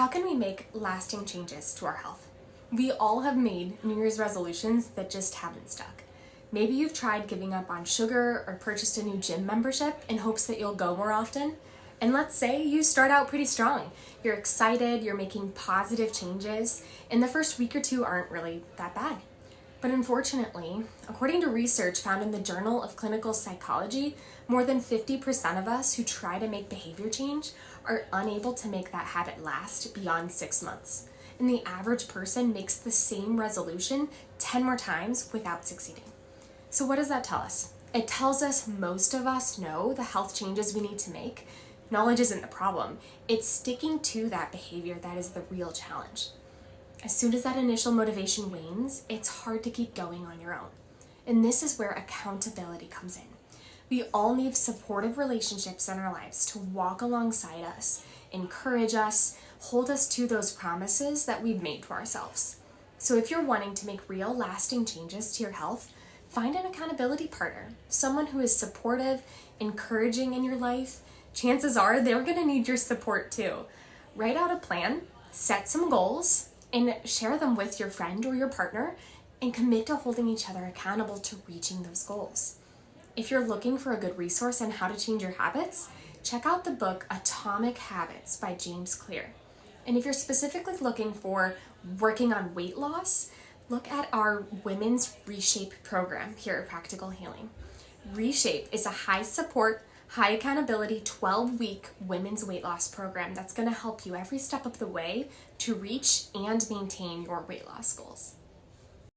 can we make lasting changes to our health? We all have made New Year's resolutions that just haven't stuck. Maybe you've tried giving up on sugar or purchased a new gym membership in hopes that you'll go more often. And let's say you start out pretty strong. You're excited, you're making positive changes, and the first week or two aren't really that bad. But unfortunately, according to research found in the Journal of Clinical Psychology, more than 50% of us who try to make behavior change are unable to make that habit last beyond 6 months. And the average person makes the same resolution 10 more times without succeeding. So what does that tell us? It tells us most of us know the health changes we need to make. Knowledge isn't the problem. It's sticking to that behavior that is the real challenge. As soon as that initial motivation wanes, it's hard to keep going on your own. And this is where accountability comes in. We all need supportive relationships in our lives to walk alongside us, encourage us, hold us to those promises that we've made to ourselves. So if you're wanting to make real lasting changes to your health, find an accountability partner, someone who is supportive, encouraging in your life. Chances are they're going to need your support too. Write out a plan, set some goals, and share them with your friend or your partner, and commit to holding each other accountable to reaching those goals. If you're looking for a good resource on how to change your habits, check out the book Atomic Habits by James Clear. And if you're specifically looking for working on weight loss, look at our Women's Reshape program here at Practical Healing. Reshape is a high support, high accountability 12-week women's weight loss program that's going to help you every step of the way to reach and maintain your weight loss goals.